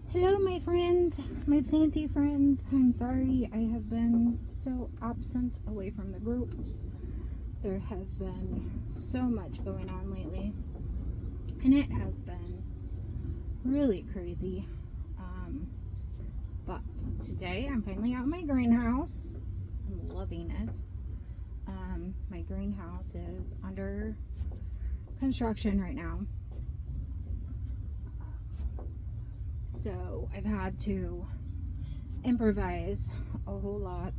Hello, my friends, my planty friends. I'm sorry I have been so absent away from the group. There has been so much going on lately, and it has been really crazy. But today I'm finally out in my greenhouse. I'm loving it. My greenhouse is under construction right now. So I've had to improvise a whole lot.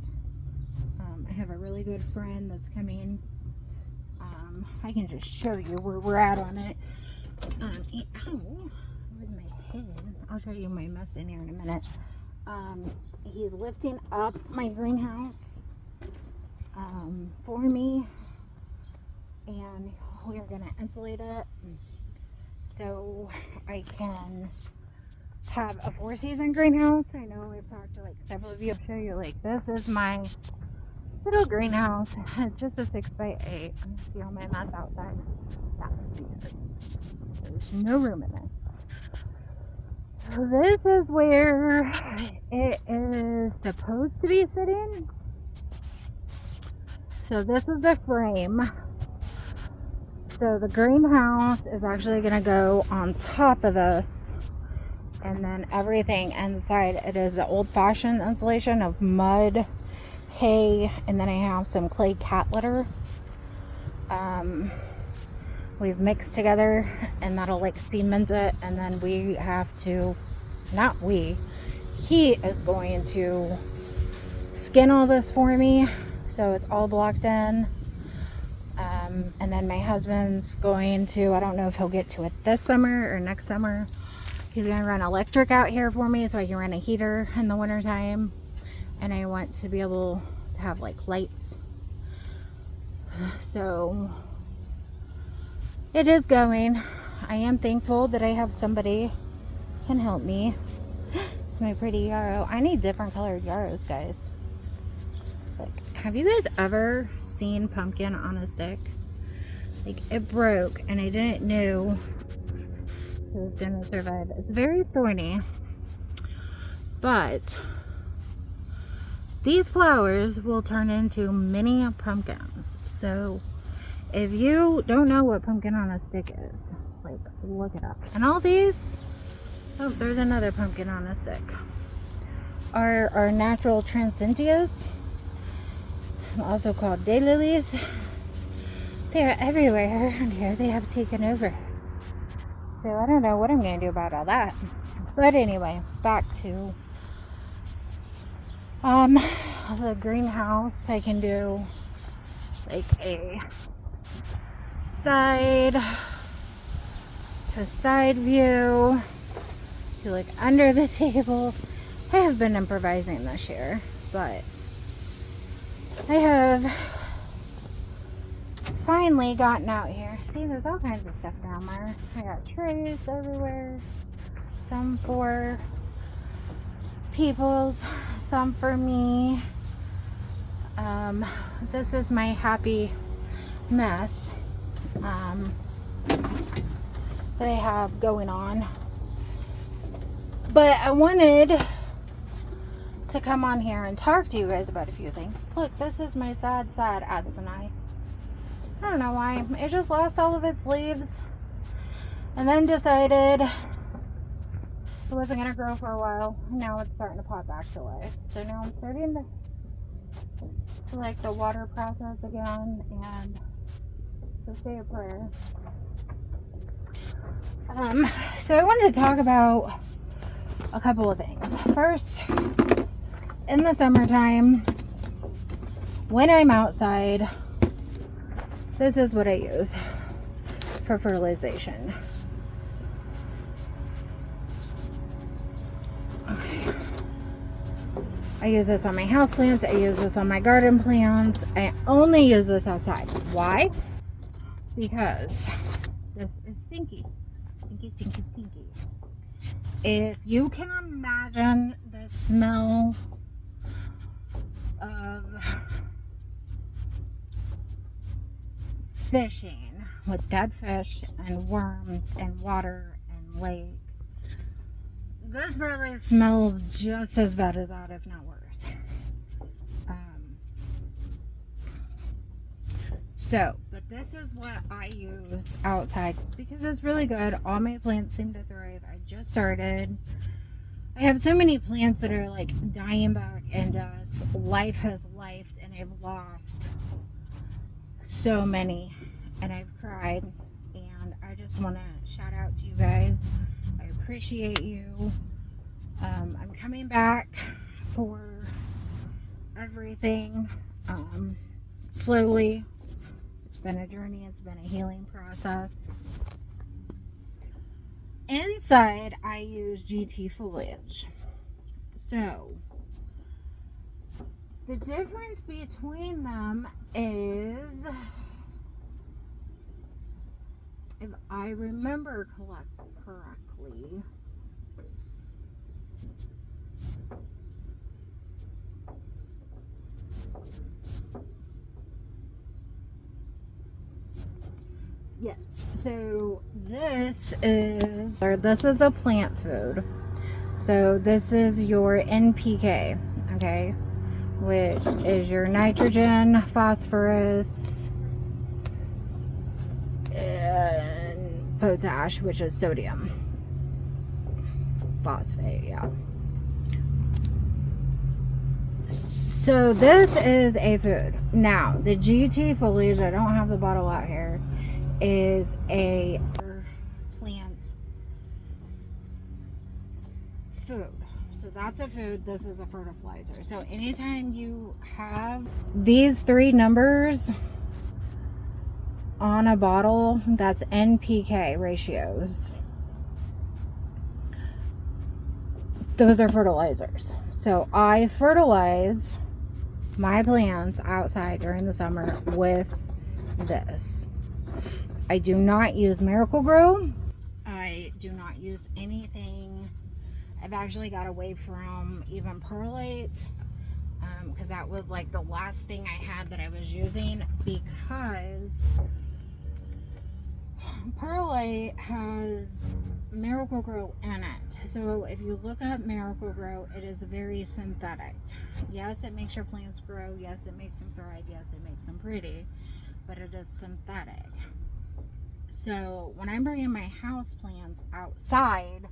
I have a really good friend that's coming. I can just show you where we're at on it. Where's my head? I'll show you my mess in here in a minute. He's lifting up my greenhouse for me, and we're gonna insulate it so I can have a 4-season greenhouse. I know I've talked to several of you. I'll show you this is my little greenhouse. It's just a 6x8. I'm gonna see all my mess outside. That would be great. There's no room in there. So this is where it is supposed to be sitting. So this is the frame. So the greenhouse is actually gonna go on top of this. And then everything inside, it is the old-fashioned insulation of mud, hay, and then I have some clay cat litter. We've mixed together, and that'll cement it, and then we have to, he is going to skin all this for me, so it's all blocked in. And then my husband's going to, I don't know if he'll get to it this summer or next summer. He's going to run electric out here for me so I can run a heater in the winter time. And I want to be able to have lights. So it is going. I am thankful that I have somebody can help me. It's my pretty yarrow. I need different colored yarrows, guys. Have you guys ever seen pumpkin on a stick? It broke and I didn't know it was gonna survive. It's very thorny, but these flowers will turn into mini pumpkins. So if you don't know what pumpkin on a stick is, look it up. And all these, oh, there's another pumpkin on a stick, are natural transcentias, also called daylilies. They are everywhere around here. They have taken over. So I don't know what I'm going to do about all that. But anyway, back to the greenhouse. I can do a side to side view, do under the table. I have been improvising this year, but I have finally gotten out here. See, there's all kinds of stuff down there. I got trays everywhere. Some for people's, some for me. This is my happy mess that I have going on. But I wanted to come on here and talk to you guys about a few things. Look, this is my sad Adsonai. I don't know why. It just lost all of its leaves and then decided it wasn't going to grow for a while. Now it's starting to pop back to life. So now I'm starting to the water process again and to say a prayer. So I wanted to talk about a couple of things. First, in the summertime, when I'm outside, this is what I use for fertilization. Okay. I use this on my houseplants. I use this on my garden plants. I only use this outside. Why? Because this is stinky. Stinky, stinky, stinky. If you can imagine the smell of fishing with dead fish and worms and water and lake, this probably smells just as bad as that, if not worse. But this is what I use outside because it's really good. All my plants seem to thrive. I just started. I have so many plants that are like dying back and life has lifed, and I've lost so many and I've cried, and I just want to shout out to you guys. I appreciate you. I'm coming back for everything slowly. It's been a journey. It's been a healing process. Inside, I use GT foliage. So, the difference between them is, if I remember correctly, yes, so this is a plant food. So this is your NPK, okay, which is your nitrogen, phosphorus, and potash, which is sodium phosphate, yeah. So this is a food. Now, the GT foliage, I don't have the bottle out here, is a plant food. So that's a food. This is a fertilizer. So anytime you have these three numbers on a bottle, that's NPK ratios. Those are fertilizers. So I fertilize my plants outside during the summer with this. I do not use Miracle-Gro. I do not use anything. I've actually got away from even perlite because that was like the last thing I had that I was using, because perlite has Miracle-Gro in it. So if you look up Miracle-Gro, it is very synthetic. Yes, it makes your plants grow. Yes, it makes them thrive. Yes, it makes them pretty, but it is synthetic. So when I'm bringing my house plants outside,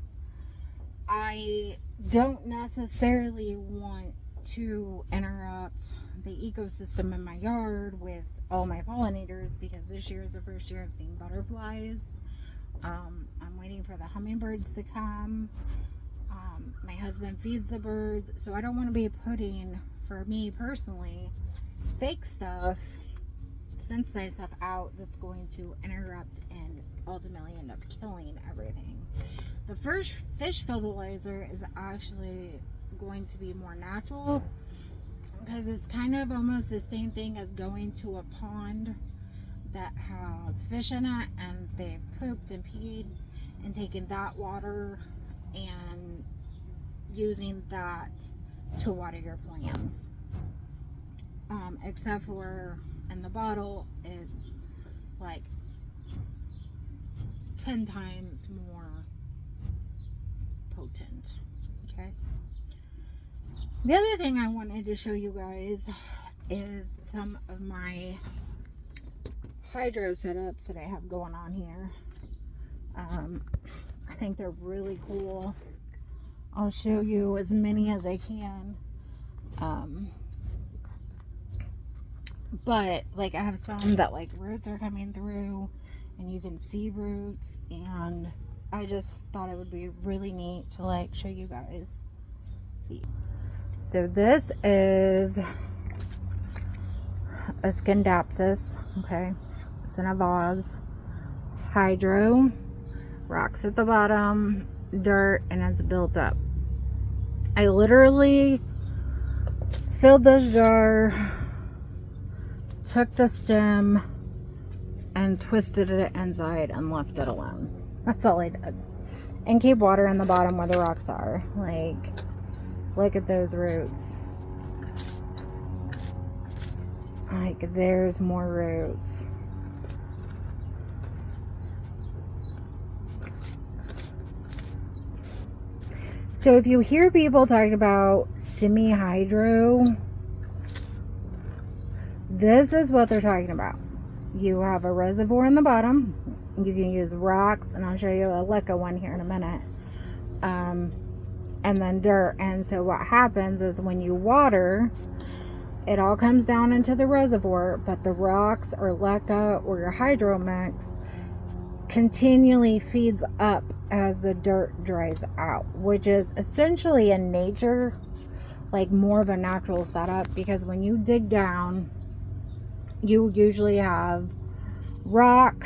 I don't necessarily want to interrupt the ecosystem in my yard with all my pollinators, because this year is the first year I've seen butterflies. I'm waiting for the hummingbirds to come. My husband feeds the birds, so I don't want to be putting, for me personally, fake stuff, synthesized stuff out that's going to interrupt and ultimately end up killing everything. The first fish fertilizer is actually going to be more natural, because it's kind of almost the same thing as going to a pond that has fish in it, and they've pooped and peed and taken that water and using that to water your plants. Except for in the bottle, it's like 10 times more potent. Okay. The other thing I wanted to show you guys is some of my hydro setups that I have going on here. I think they're really cool. I'll show you as many as I can. But like, I have some that like roots are coming through and you can see roots, and I just thought it would be really neat to like show you guys. So this is a Scindapsus, okay? It's in a vase. Hydro, rocks at the bottom, dirt, and it's built up. I literally filled this jar, took the stem, and twisted it inside and left it alone. That's all I did. And keep water in the bottom where the rocks are. Like, look at those roots. Like, there's more roots. So if you hear people talking about semi-hydro, this is what they're talking about. You have a reservoir in the bottom. You can use rocks, and I'll show you a leca one here in a minute. And then dirt. And so what happens is when you water, it all comes down into the reservoir, but the rocks or leca or your hydro mix continually feeds up as the dirt dries out, which is essentially in nature like more of a natural setup, because when you dig down, you usually have rock,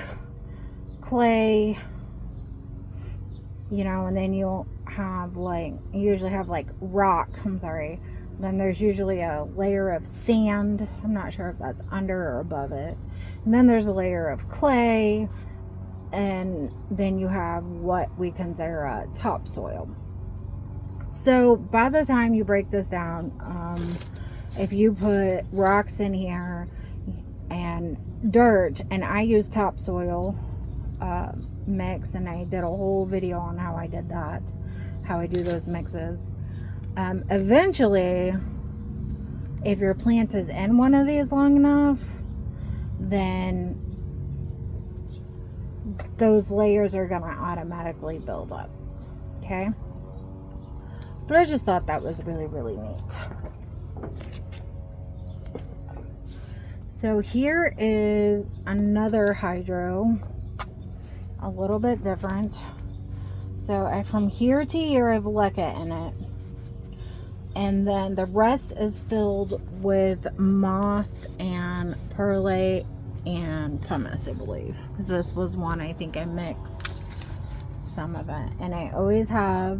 clay, you know, and then you'll have like, you usually have like rock, then there's usually a layer of sand. I'm not sure if that's under or above it. And then there's a layer of clay, and then you have what we consider a topsoil. So by the time you break this down, if you put rocks in here and dirt, and I use topsoil mix, and I did a whole video on how I did that, how I do those mixes. Eventually, if your plant is in one of these long enough, then those layers are going to automatically build up. Okay? But I just thought that was really, really neat. So here is another hydro, a little bit different. So from here to here I have leca in it, and then the rest is filled with moss and perlite and pumice, I believe. This was one I think I mixed some of it, and I always have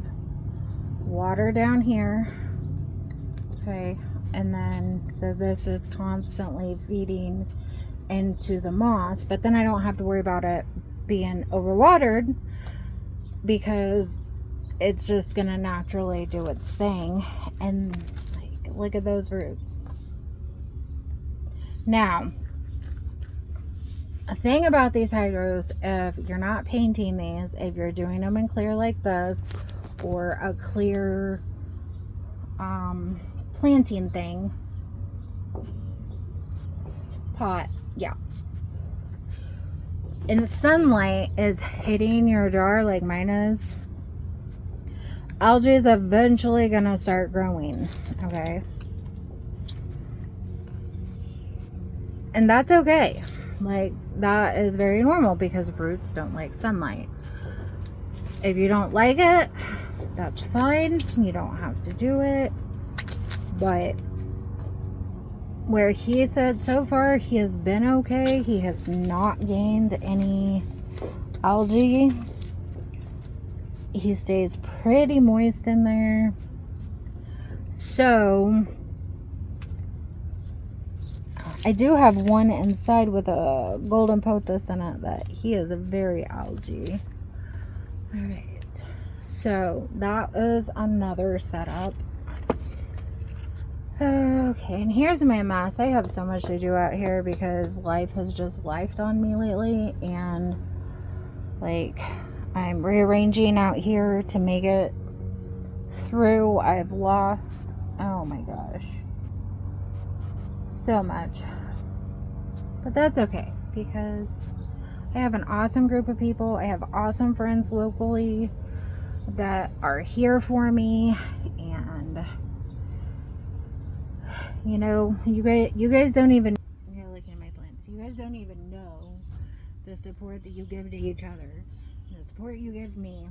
water down here. Okay, and then so this is constantly feeding into the moss, but then I don't have to worry about it being overwatered, because it's just gonna naturally do its thing. And like, look at those roots. Now, a thing about these hydros, if you're not painting these, if you're doing them in clear like this, or a clear planting thing, pot, yeah, and the sunlight is hitting your jar like mine is, algae is eventually gonna start growing. Okay, and that's okay. Like, that is very normal, because roots don't like sunlight. If you don't like it, that's fine. You don't have to do it. But where he said so far he has been okay, he has not gained any algae. He stays pretty moist in there. So I do have one inside with a golden pothos in it that he is very algae. Alright, so that is another setup. Okay, and here's my mess. I have so much to do out here because life has just lifed on me lately, and like, I'm rearranging out here to make it through. I've lost, oh my gosh, so much. But that's okay, because I have an awesome group of people. I have awesome friends locally that are here for me, and you know, you guys don't even, you're looking at my plants, you guys don't even know the support that you give to each other, the support you give me,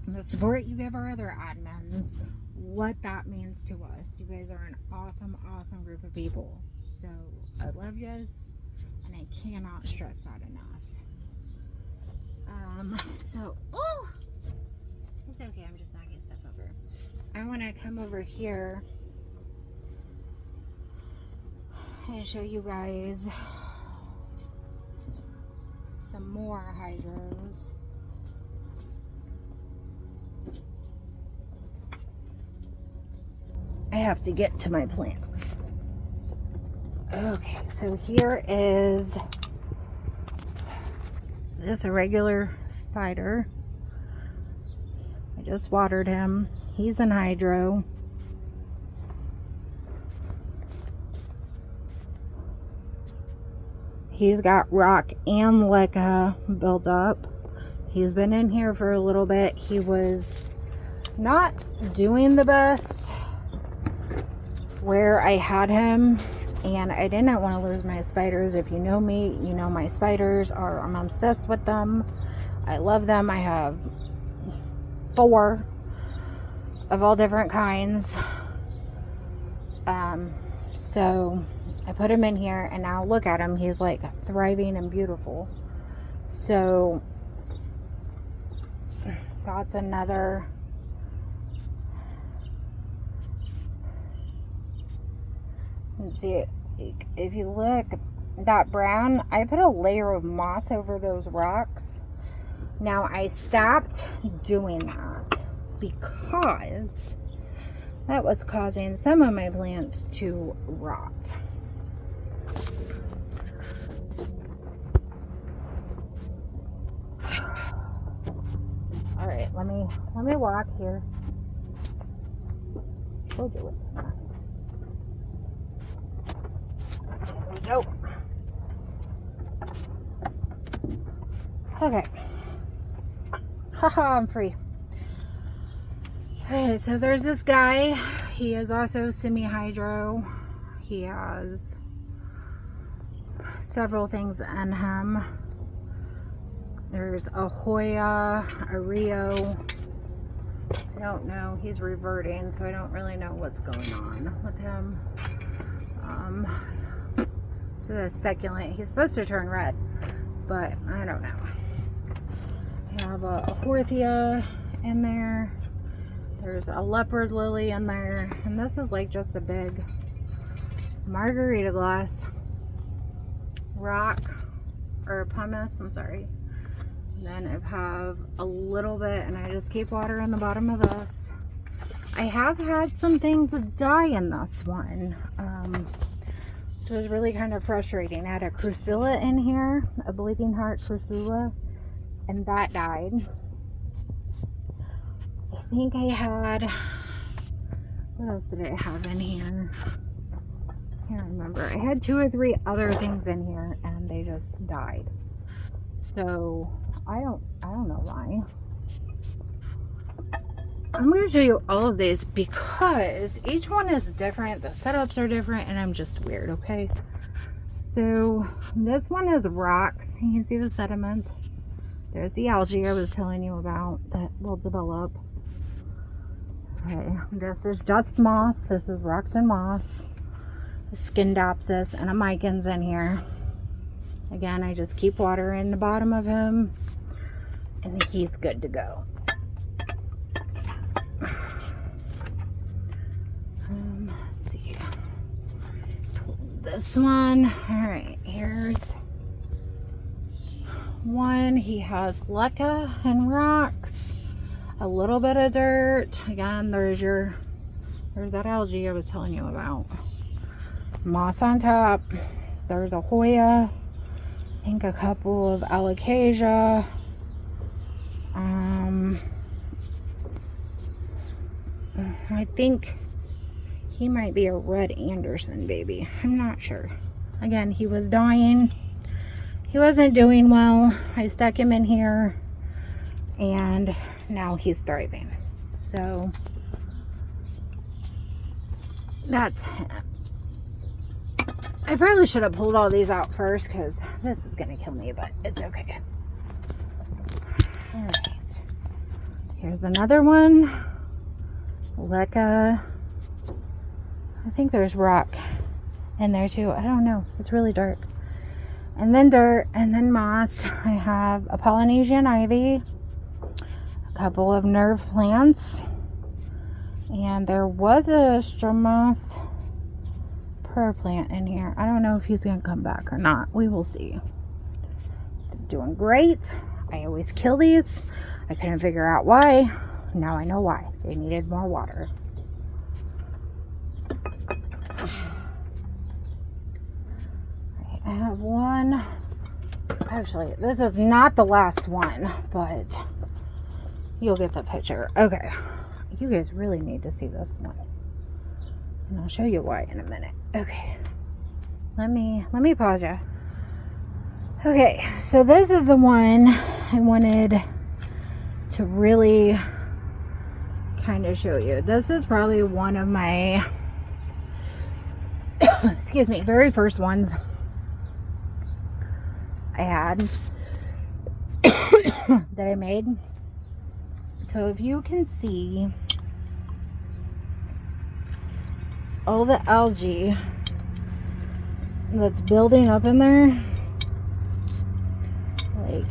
and the support you give our other admins, what that means to us. You guys are an awesome, awesome group of people. So I love you guys, and I cannot stress that enough. So, oh, it's okay, I'm just knocking stuff over. I want to come over here and show you guys some more hydros. I have to get to my plants. Okay, so here is just a regular spider. I just watered him. He's in hydro. He's got rock and leca built up. He's been in here for a little bit. He was not doing the best where I had him, and I did not want to lose my spiders. If you know me, you know my spiders are, I'm obsessed with them. I love them. I have 4 of all different kinds. So I put him in here, and now look at him. He's like thriving and beautiful. So that's another. Let's see, if you look, that brown, I put a layer of moss over those rocks. Now I stopped doing that because that was causing some of my plants to rot. All right, let me walk here. We'll do it. There we go. Okay. Haha, I'm free. Okay, so there's this guy. He is also semi-hydro. He has several things in him. There's a Hoya, a Rio. I don't know. He's reverting, so I don't really know what's going on with him. This is a succulent. He's supposed to turn red, but I don't know. I have a Horthia in there. There's a leopard lily in there, and this is like just a big margarita glass rock or pumice. I'm sorry. Then I have a little bit, and I just keep water in the bottom of this. I have had some things die in this one. It was really kind of frustrating. I had a crucilla in here, a bleeding heart crucilla, and that died. I think I had, what else did I have in here? I can't remember. I had 2 or 3 other things in here, and they just died. So I don't know why. I'm going to show you all of these because each one is different. The setups are different, and I'm just weird, okay? So this one is rocks. You can see the sediment. There's the algae I was telling you about that will develop. Okay, this is just moss. This is rocks and moss. A Scindapsus and a Micans in here. Again, I just keep water in the bottom of him, and he's good to go. Let's see. This one. Alright, here's one. He has leca and rocks. A little bit of dirt. Again, there's that algae I was telling you about. Moss on top. There's a Hoya. I think a couple of alocasia. I think he might be a red Anderson baby. I'm not sure. Again, he was dying. He wasn't doing well. I stuck him in here, and now he's thriving. So that's him. I probably should have pulled all these out first because this is going to kill me, but it's okay. Alright. Here's another one. Leca. I think there's rock in there too. I don't know. It's really dark. And then dirt, and then moss. I have a Polynesian ivy, a couple of nerve plants, and there was a Stromoth prayer plant in here. I don't know if he's gonna come back or not. We will see. They're doing great. I always kill these. I couldn't figure out why. Now I know why. They needed more water. I have one. Actually, this is not the last one, but you'll get the picture. Okay, you guys really need to see this one, and I'll show you why in a minute. Okay, let me pause you. Okay, so this is the one I wanted to really kind of show you. This is probably one of my excuse me, very first ones I had that I made. So if you can see all the algae that's building up in there, like,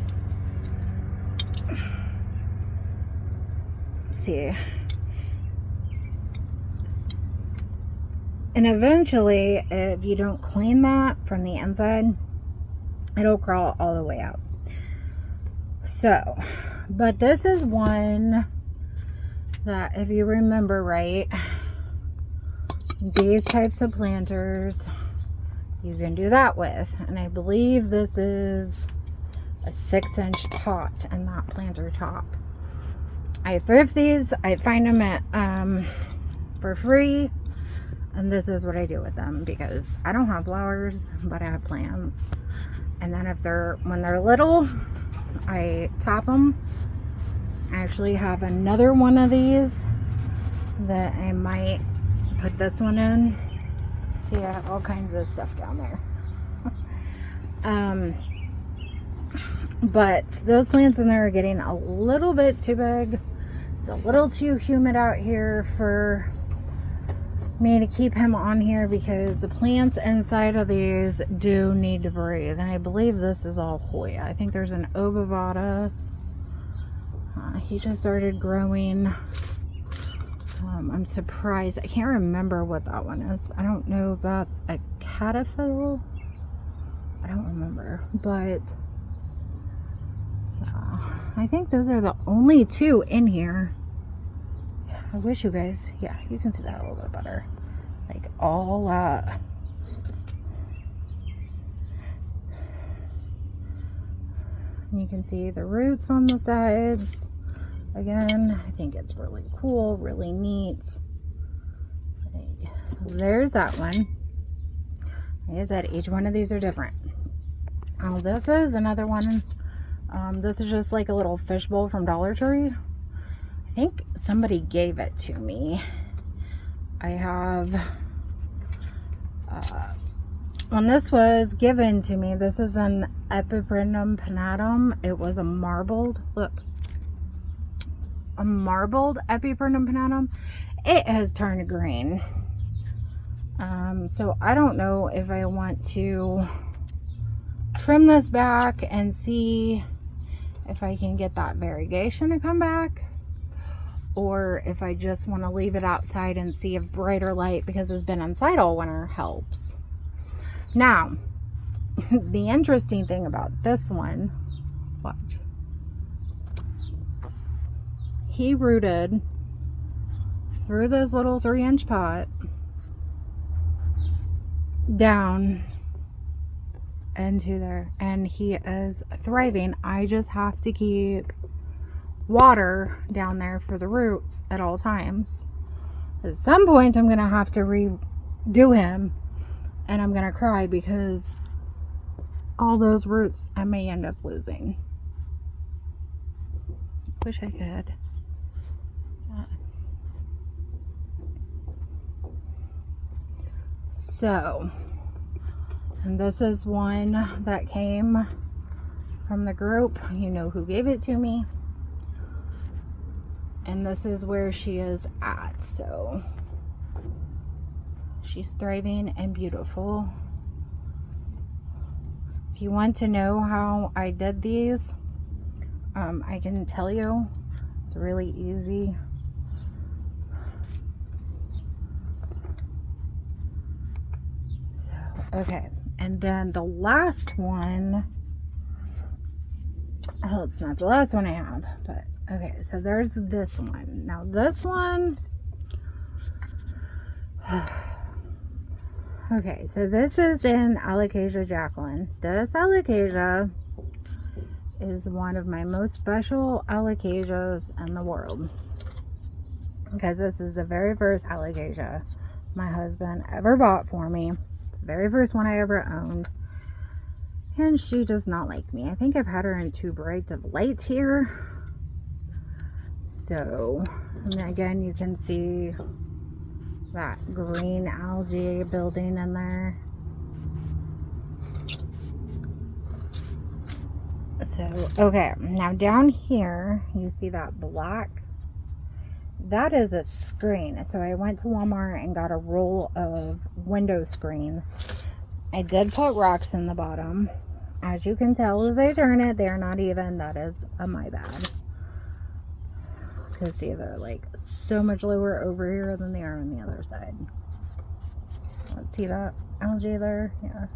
see, and eventually if you don't clean that from the inside, it'll crawl all the way out. So, but this is one that, if you remember right, these types of planters you can do that with, and I believe this is a 6-inch pot and that planter top. I thrift these. I find them at for free, and this is what I do with them, because I don't have flowers, but I have plants. And then when they're little, I top them. I actually have another one of these that I might put this one in. See, I have all kinds of stuff down there. But those plants in there are getting a little bit too big. It's a little too humid out here for me to keep him on here, because the plants inside of these do need to breathe. And I believe this is all Hoya. I think there's an Obovata. He just started growing. I'm surprised. I can't remember what that one is. I don't know if that's a caterpillar. I don't remember, but I think those are the only two in here. I wish you guys, yeah, you can see that a little bit better. Like all that. You can see the roots on the sides. Again, I think it's really cool, really neat. There's that one. Like I said, each one of these are different. Oh, this is another one. This is just like a little fishbowl from Dollar Tree. I think somebody gave it to me. I have, when this was given to me, this is an Epiprinum pinnatum. It was a marbled, look, a marbled Epiprinum pinnatum. It has turned green. So I don't know if I want to trim this back and see if I can get that variegation to come back, or if I just want to leave it outside and see if brighter light, because it's been inside all winter, helps. Now, the interesting thing about this one, watch, he rooted through this little 3-inch pot down into there, and he is thriving. I just have to keep water down there for the roots at all times. At some point I'm gonna have to redo him, and I'm gonna cry, because all those roots I may end up losing. Wish I could. So, and this is one that came from the group. You know who gave it to me. And this is where she is at. So, she's thriving and beautiful. If you want to know how I did these, I can tell you. It's really easy. Okay, and then the last one, oh, it's not the last one I have, but okay, so there's this one. Now this one, okay, so this is in Alocasia Jacqueline. This Alocasia is one of my most special alocasias in the world, because this is the very first alocasia my husband ever bought for me. It's the very first one I ever owned, and she does not like me. I think I've had her in too bright of light here. So, and again, you can see that green algae building in there. So, okay, now down here, you see that black? That is a screen. So I went to Walmart and got a roll of window screen. I did put rocks in the bottom. As you can tell as I turn it, they're not even. That is my bad. Because see, they're like so much lower over here than they are on the other side. Let's see that algae there. Yeah.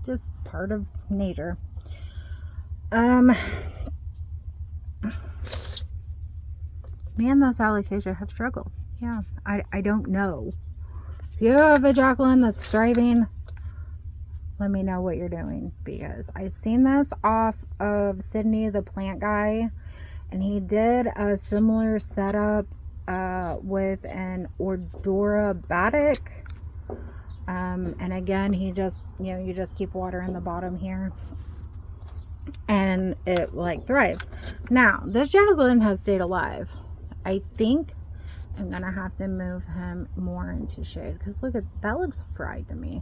Just part of nature. Man, this alocasia have struggled. Yeah, I don't know. If you have a Jacqueline that's thriving, let me know what you're doing, because I seen this off of Sydney the plant guy, and he did a similar setup with an Ordora Batic. And again, he just, you know, you just keep water in the bottom here and it like thrives. Now this Jacqueline has stayed alive. I think I'm gonna have to move him more into shade, because look at that, looks fried to me.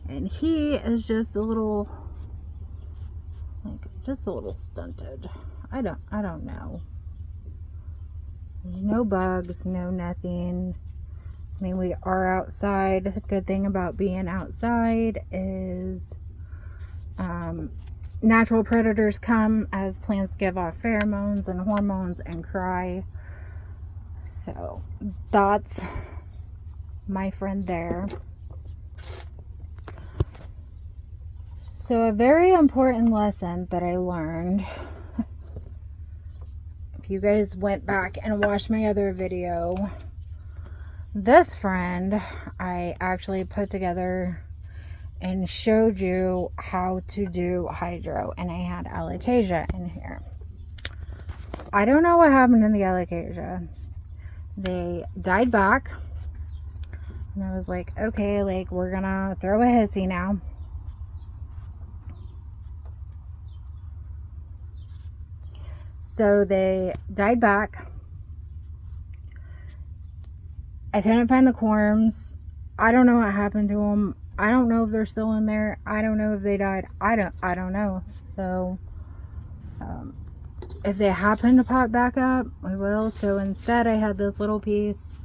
And he is just a little, like, just a little stunted. I don't know. There's no bugs, no nothing. I mean, we are outside. The good thing about being outside is natural predators come as plants give off pheromones and hormones and cry. So that's my friend there. So a very important lesson that I learned, if you guys went back and watched my other video, this friend I actually put together and showed you how to do hydro, and I had alocasia in here. I don't know what happened in the alocasia. They died back, and I was like, okay, like, we're gonna throw a hissy now. So they died back. I couldn't find the corms. I don't know what happened to them. I don't know if they're still in there. I don't know if they died. I don't know. So if they happen to pop back up, we will. So instead I had this little piece,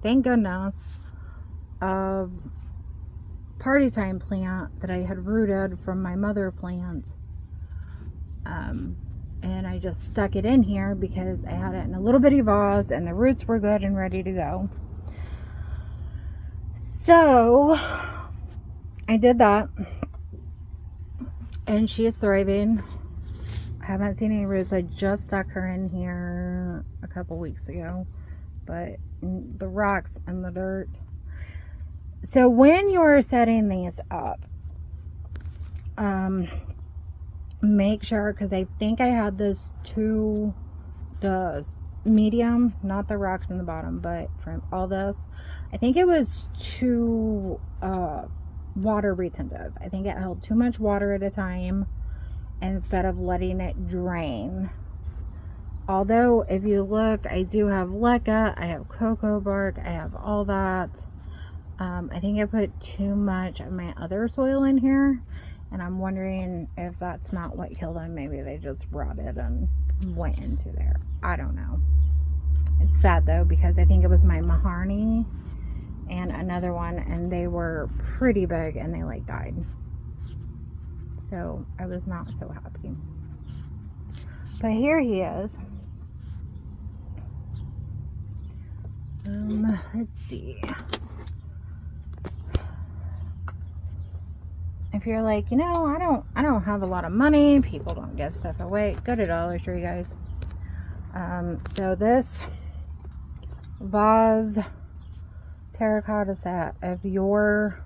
thank goodness, of party time plant that I had rooted from my mother plant. And I just stuck it in here because I had it in a little bitty vase and the roots were good and ready to go. So I did that, and she is thriving. I haven't seen any roots. I just stuck her in here a couple weeks ago, but the rocks and the dirt. So when you're setting these up, make sure, because I think I had this the medium, not the rocks in the bottom, but from all this, I think it was too water retentive. I think it held too much water at a time instead of letting it drain. Although if you look, I do have leca, I have cocoa bark, I have all that. I think I put too much of my other soil in here, and I'm wondering if that's not what killed them. Maybe they just rotted and went into there. I don't know. It's sad though, because I think it was my Maharni and another one, and they were pretty big and they like died. So I was not so happy. But here he is. Let's see. If you're like, you know, I don't have a lot of money, people don't get stuff away, go to Dollar Tree, guys. So this vase terracotta set of your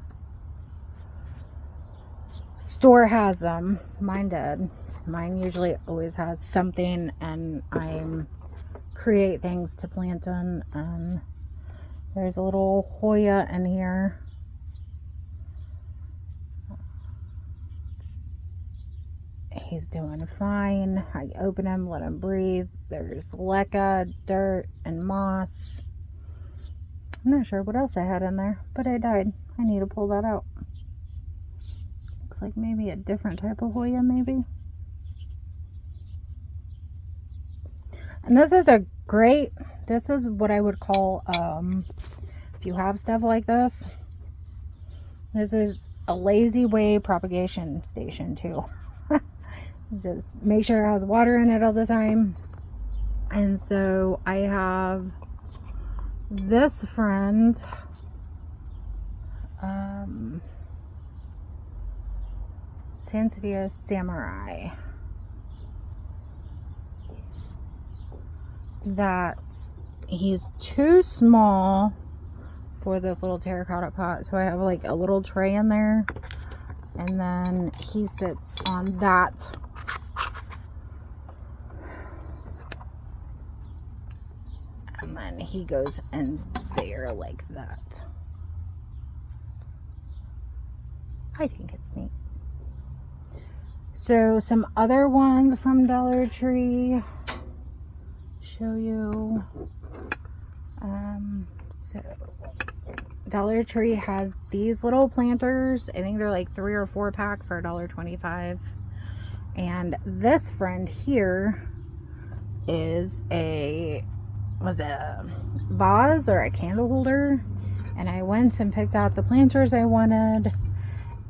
store has them. Mine did. Mine usually always has something, and I create things to plant in. And there's a little Hoya in here. He's doing fine. I open him, let him breathe. There's leca, dirt, and moss. I'm not sure what else I had in there, but I died. I need to pull that out. Looks like maybe a different type of Hoya, maybe. And this is a great, this is what I would call, if you have stuff like this is a lazy way propagation station too. Just make sure it has water in it all the time. And so I have this friend, Sansevia Samurai, that he's too small for this little terracotta pot, so I have like a little tray in there, and then he sits on that. And then he goes in there like that. I think it's neat. So some other ones from Dollar Tree. Show you. So Dollar Tree has these little planters. I think they're like 3 or 4 pack for $1.25. And this friend here is a vase or a candle holder, and I went and picked out the planters I wanted,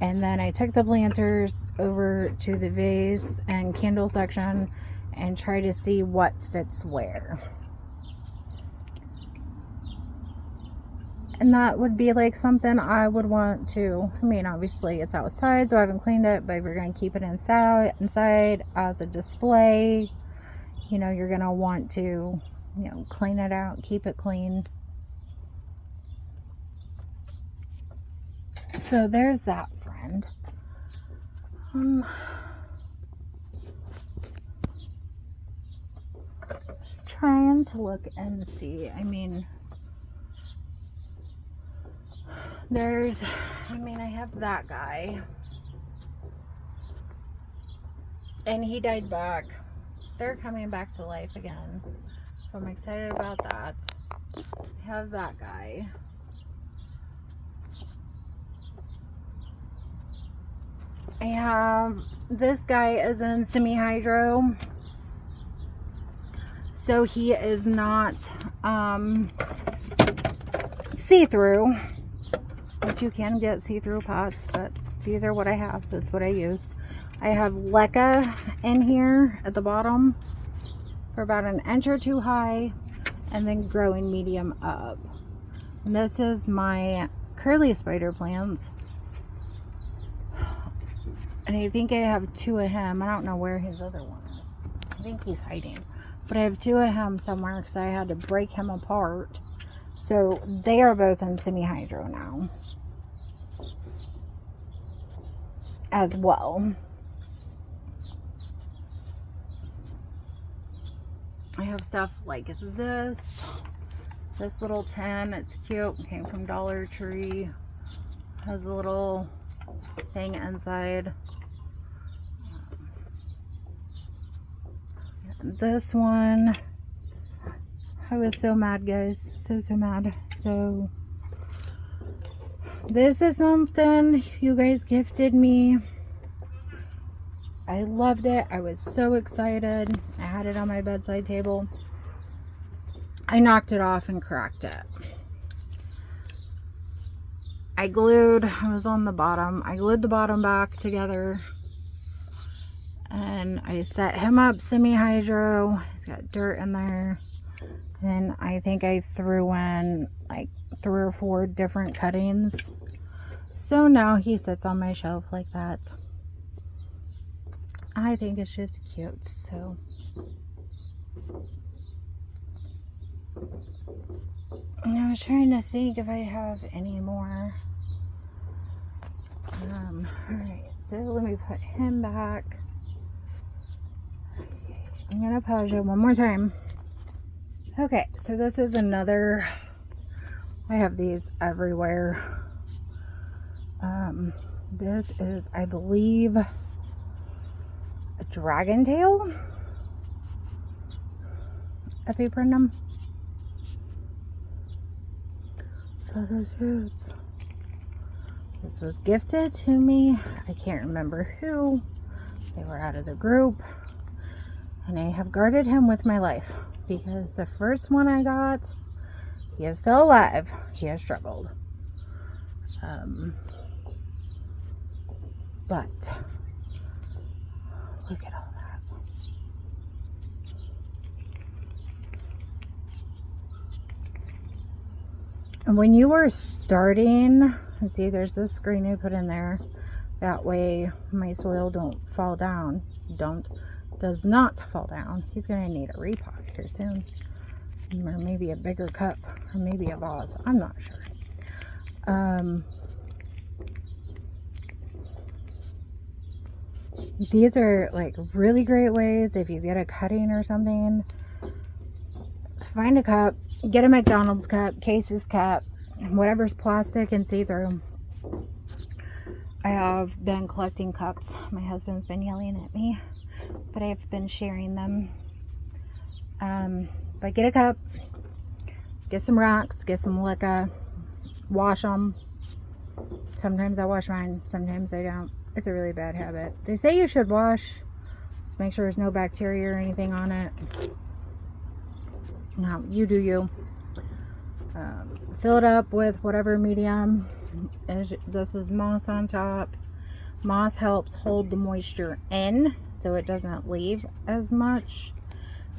and then I took the planters over to the vase and candle section and try to see what fits where. And that would be like something I would want to, I mean, obviously it's outside, so I haven't cleaned it, but if you're going to keep it inside as a display, you know, you're going to want to, you know, clean it out, keep it clean. So there's that friend. Just trying to look and see. I mean, I have that guy, and he died back. They're coming back to life again, so I'm excited about that. I have that guy. I have this guy is in semi-hydro, so he is not see-through, which you can get see-through pots, but these are what I have, so that's what I use. I have leca in here at the bottom for about 1 inch or 2 high, and then growing medium up. And this is my curly spider plants, and I think I have 2 of him. I don't know where his other one is. I think he's hiding, but I have 2 of him somewhere because I had to break him apart. So they are both in semi-hydro now as well. I have stuff like this little tin. It's cute. Came from Dollar Tree. Has a little thing inside. This one, I was so mad, guys. So mad. So this is something you guys gifted me. I loved it. I was so excited. I had it on my bedside table. I knocked it off and cracked it. I was on the bottom. I glued the bottom back together. And I set him up semi-hydro. He's got dirt in there. And I think I threw in like 3 or 4 different cuttings. So now he sits on my shelf like that. I think it's just cute. So I was trying to think if I have any more. Alright, so let me put him back. I'm gonna pause you one more time. Okay, so this is another, I have these everywhere. This is, I believe, a dragon tail epiprenum. So those roots. This was gifted to me. I can't remember who. They were out of the group. And I have guarded him with my life. Because the first one I got, he is still alive. He has struggled. But look at all that. And when you are starting, and see there's this screen I put in there. That way my soil don't fall down. Does not fall down. He's gonna need a repot here soon. Or maybe a bigger cup, or maybe a vase. I'm not sure. These are like really great ways if you get a cutting or something. Find a cup, get a McDonald's cup, Casey's cup, whatever's plastic and see-through. I have been collecting cups. My husband's been yelling at me, but I've been sharing them. But get a cup, get some rocks, get some liquor, wash them. Sometimes I wash mine, sometimes I don't. It's a really bad habit. They say you should wash, just make sure there's no bacteria or anything on it. Now, you do you. Fill it up with whatever medium. This is moss on top. Moss helps hold the moisture in so it doesn't leave as much.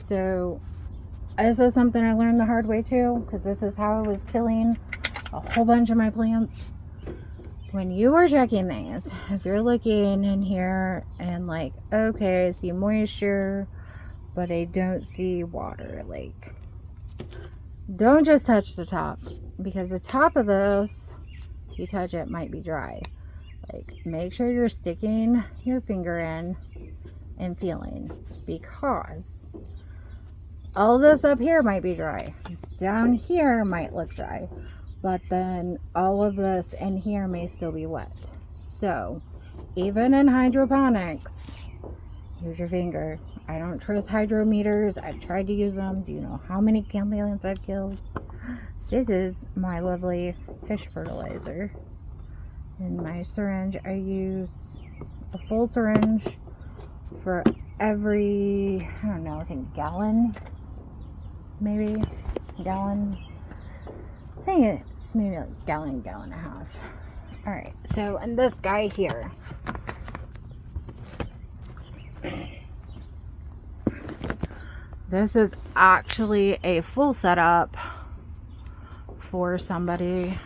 So this is something I learned the hard way too, because this is how I was killing a whole bunch of my plants. When you are checking these, if you're looking in here and like, okay, I see moisture, but I don't see water, like, don't just touch the top, because the top of this, if you touch it, might be dry. Like, make sure you're sticking your finger in and feeling, because all this up here might be dry. Down here might look dry, but then all of this in here may still be wet. So even in hydroponics, use your finger. I don't trust hydrometers. I've tried to use them. Do you know how many chameleons I've killed? This is my lovely fish fertilizer. In my syringe, I use a full syringe for every, I don't know, I think gallon, maybe gallon. I think it's maybe like a gallon and a half. Alright, so, and this guy here. This is actually a full setup for somebody.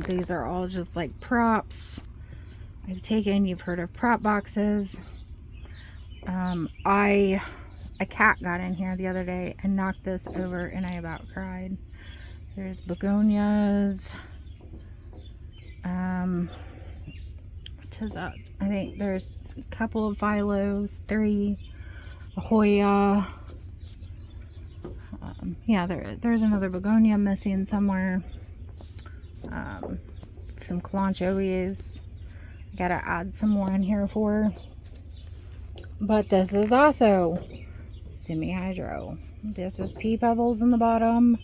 These are all just like props I've taken. You've heard of prop boxes. A cat got in here the other day and knocked this over and I about cried. There's begonias. What is that? I think there's a couple of phylos, 3, a Hoya. Yeah, there's another begonia missing somewhere. Some calanchoes. Gotta add some more in here for. But this is also semi-hydro. This is pea pebbles in the bottom.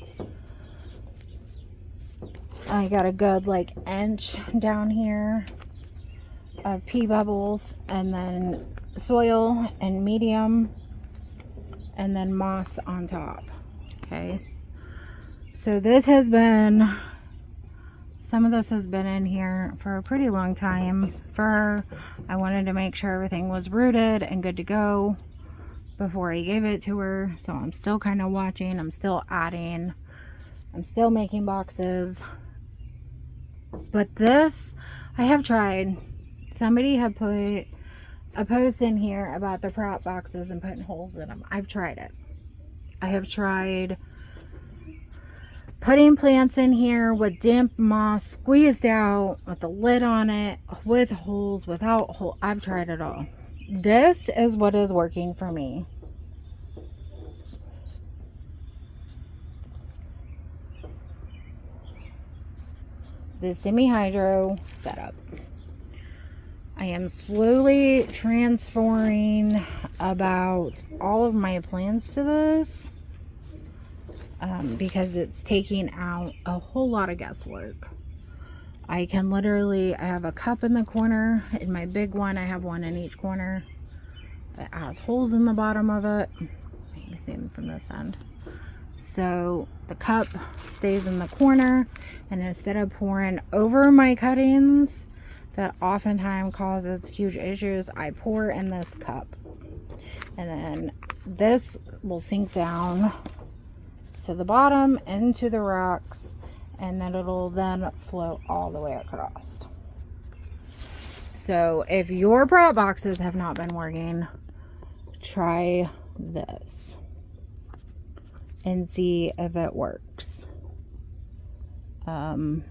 I got a good like inch down here of pea pebbles, and then soil and medium, and then moss on top. Okay, so this has been, some of this has been in here for a pretty long time. I wanted to make sure everything was rooted and good to go before I gave it to her. So I'm still kind of watching, I'm still adding, I'm still making boxes. But this, I have tried. Somebody had put a post in here about the prop boxes and putting holes in them. I've tried it. I have tried putting plants in here with damp moss squeezed out, with the lid on it, with holes, without holes. I've tried it all. This is what is working for me. The semi-hydro setup. I am slowly transferring about all of my plants to this because it's taking out a whole lot of guesswork. I can literally, I have a cup in the corner. In my big one, I have one in each corner. It has holes in the bottom of it. You can see them from this end. So the cup stays in the corner, and instead of pouring over my cuttings, that oftentimes causes huge issues, I pour in this cup. And then this will sink down to the bottom into the rocks, and then it'll then float all the way across. So if your prop boxes have not been working, try this and see if it works. And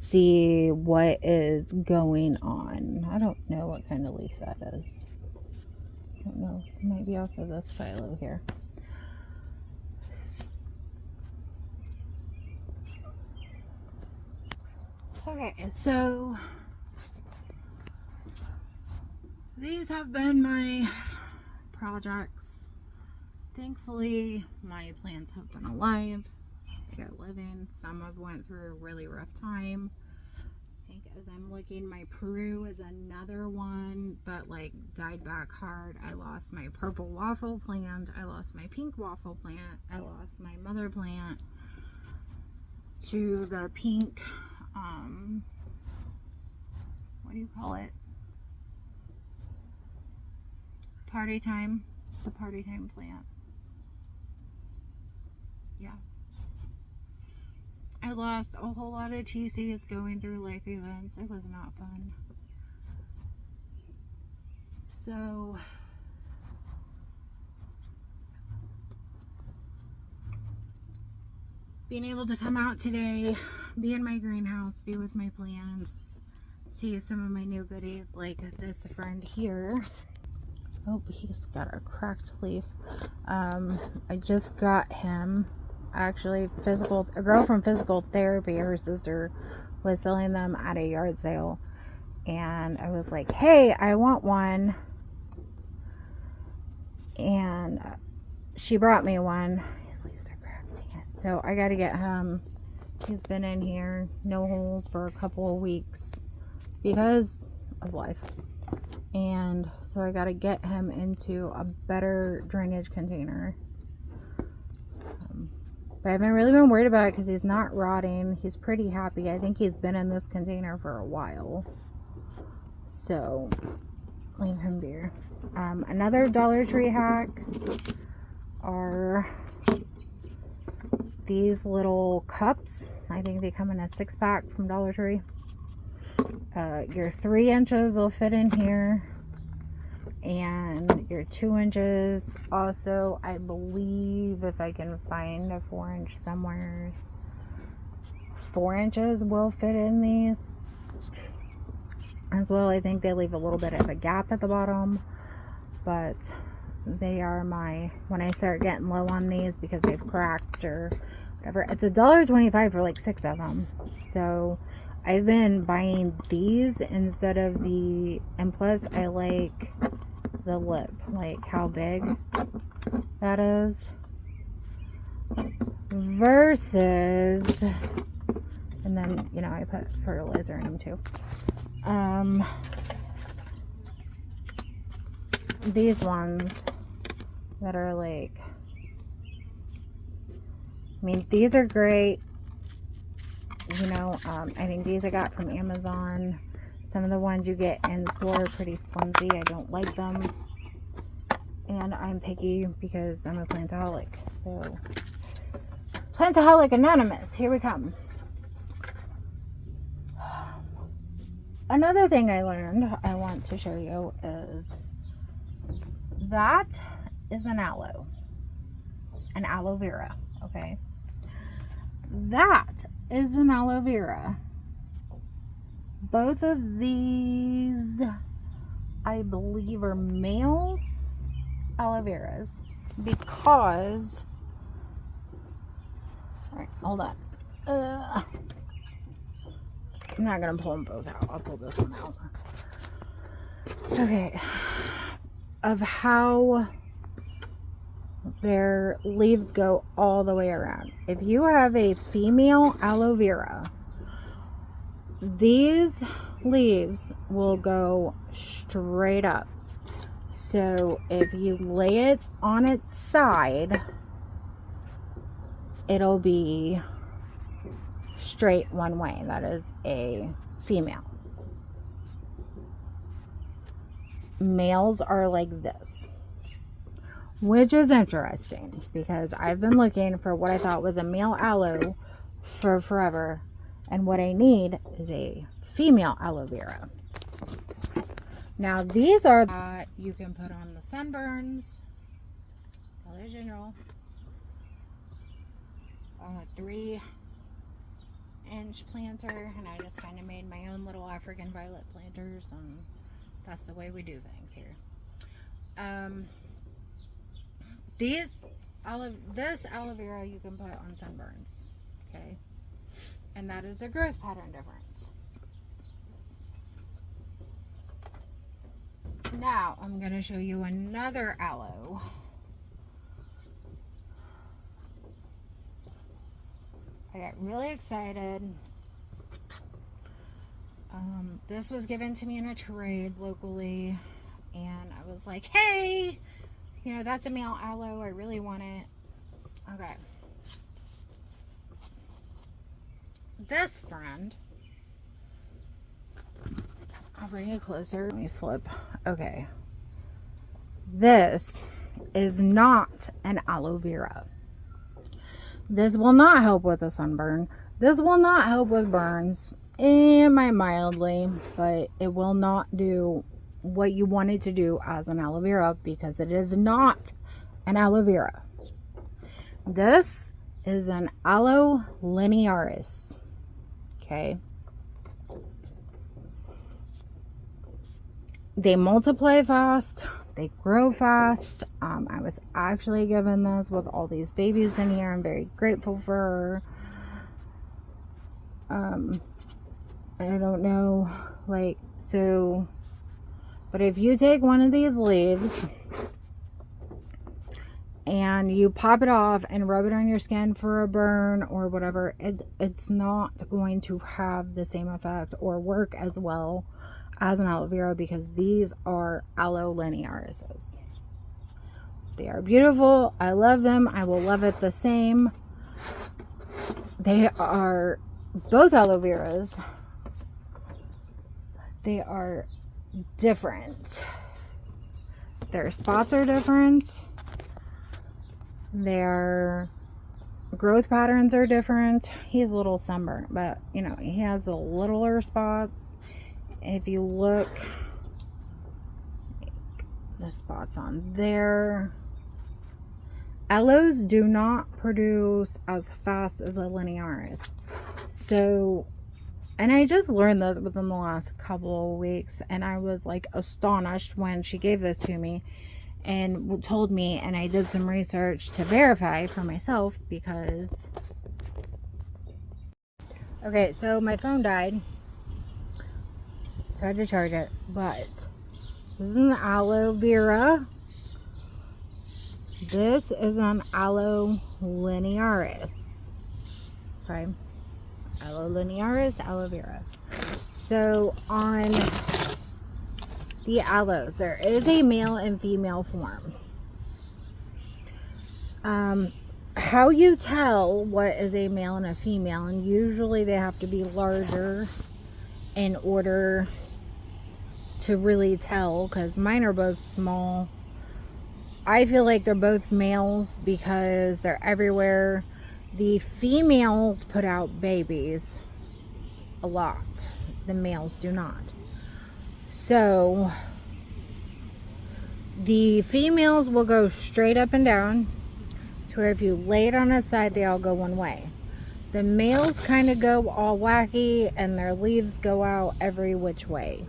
see what is going on. I don't know what kind of leaf that is. I don't know. It might be off of this phyllo here. Okay, so these have been my projects. Thankfully, my plants have been alive. They got living. Some have went through a really rough time. I think as I'm looking, my Peru is another one, but like died back hard. I lost my purple waffle plant. I lost my pink waffle plant. I lost my mother plant to the pink, what do you call it? Party time. It's a party time plant. Yeah. I lost a whole lot of TCs going through life events. It was not fun. So being able to come out today, be in my greenhouse, be with my plants, see some of my new goodies like this friend here. Oh, he's got a cracked leaf. I just got him, actually, a girl from physical therapy, her sister was selling them at a yard sale, and I was like, hey, I want one, and she brought me one. His leaves are cracked, dang it. So I gotta get him. He's been in here, no holes, for a couple of weeks because of life. And so I got to get him into a better drainage container. But I haven't really been worried about it because he's not rotting. He's pretty happy. I think he's been in this container for a while. So leave him there. Another Dollar Tree hack are these little cups. I think they come in a 6-pack from Dollar Tree. Your 3 inches will fit in here, and your 2 inches also, I believe, if I can find a 4-inch somewhere, 4 inches will fit in these as well. I think they leave a little bit of a gap at the bottom, but they are my, when I start getting low on these because they've cracked or whatever, it's $1.25 for like 6 of them. So I've been buying these instead of the, and plus I like the lip, like how big that is versus, and then, you know, I put fertilizer in them too. These ones that are like, I mean, these are great. You know, I think these I got from Amazon. Some of the ones you get in store are pretty flimsy. I don't like them. And I'm picky because I'm a plantaholic. So, Plantaholic Anonymous, here we come. Another thing I learned I want to show you is that is an aloe vera, okay? that is an aloe vera. Both of these, I believe, are males aloe veras, because, all right, hold on. I'm not gonna pull them both out. I'll pull this one out. Okay, of how their leaves go all the way around. If you have a female aloe vera, these leaves will go straight up. So if you lay it on its side, it'll be straight one way. That is a female. Males are like this, which is interesting because I've been looking for what I thought was a male aloe for forever, and what I need is a female aloe vera. Now these are that you can put on the sunburns. Dollar General. 3-inch planter, and I just kind of made my own little African violet planters, and that's the way we do things here. This aloe vera you can put on sunburns, okay, and that is the growth pattern difference. Now I'm going to show you another aloe. I got really excited. This was given to me in a trade locally, and I was like, hey, you know, that's a male aloe. I really want it. Okay. This friend, I'll bring it closer. Let me flip. Okay. This is not an aloe vera. This will not help with a sunburn. This will not help with burns. It might mildly, but it will not do what you want it to do as an aloe vera, because it is not an aloe vera. This is an aloe linearis. Okay. They multiply fast. They grow fast. I was actually given this with all these babies in here. I'm very grateful for her. I don't know, like, so, but if you take one of these leaves and you pop it off and rub it on your skin for a burn or whatever, it's not going to have the same effect or work as well as an aloe vera, because these are aloe linearises. They are beautiful. I love them. I will love it the same. They are both aloe veras. They are different. Their spots are different. Their growth patterns are different. He's a little sunburnt, but you know, he has the littler spots. If you look, the spots on there. Aloes do not produce as fast as a linearis. So, and I just learned this within the last couple of weeks, and I was like astonished when she gave this to me and told me, and I did some research to verify for myself, because okay, so my phone died, so I had to charge it. But this is an aloe vera. This is an aloe linearis. Okay. Aloe linearis, aloe vera. So on the aloes, there is a male and female form. How you tell what is a male and a female, and usually they have to be larger in order to really tell, because mine are both small. I feel like they're both males because they're everywhere. The females put out babies a lot. The males do not. So the females will go straight up and down, to where if you lay it on its side, they all go one way. The males kind of go all wacky and their leaves go out every which way.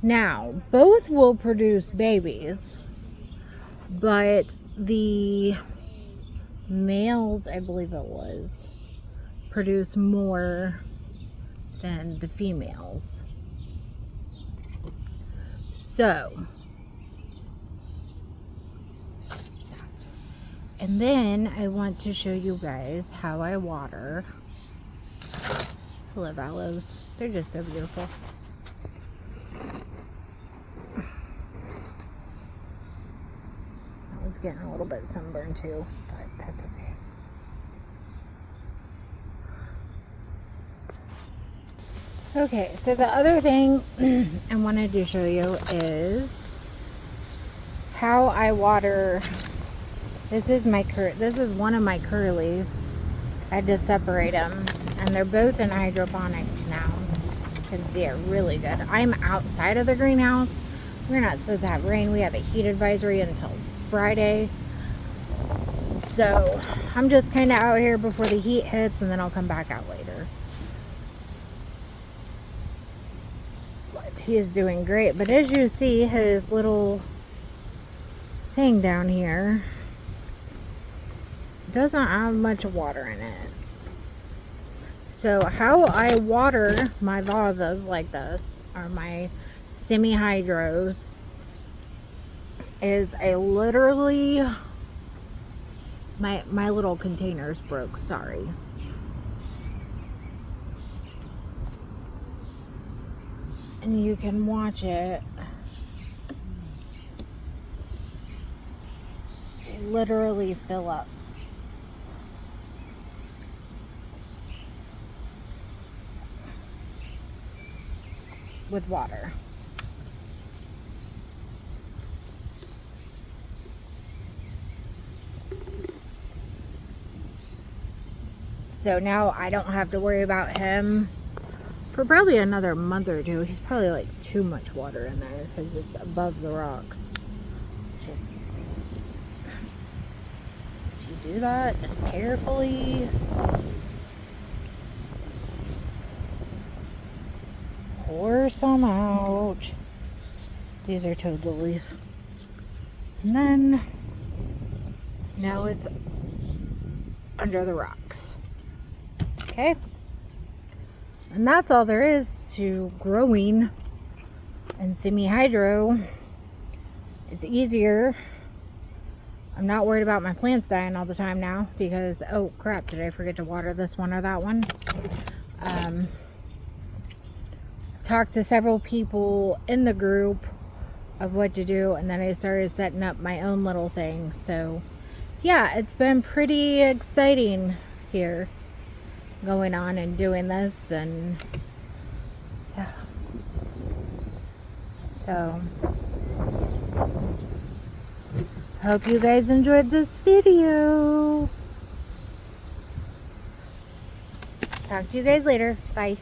Now, both will produce babies, but the males, I believe it was, produce more than the females. So, and then I want to show you guys how I water. I love aloes. They're just so beautiful. I was getting a little bit sunburned too, but that's okay. Okay, so the other thing I wanted to show you is how I water. This is one of my curlies. I had to separate them, and they're both in hydroponics now. You can see it really good. I'm outside of the greenhouse. We're not supposed to have rain. We have a heat advisory until Friday. So I'm just kind of out here before the heat hits, and then I'll come back out later. But he is doing great. But as you see, his little thing down here doesn't have much water in it. So how I water my vases like this, or my semi-hydros, is I literally, my little containers broke, sorry. And you can watch it literally fill up. With water. So now I don't have to worry about him for probably another month or two. He's probably like too much water in there because it's above the rocks. Just, you do that just carefully. Pour some out. These are toad lilies. And then now it's under the rocks. Okay? And that's all there is to growing in semi-hydro. It's easier. I'm not worried about my plants dying all the time now because, oh crap, did I forget to water this one or that one? Talked to several people in the group of what to do, and then I started setting up my own little thing. So yeah, it's been pretty exciting here going on and doing this, and yeah, so hope you guys enjoyed this video. Talk to you guys later. Bye.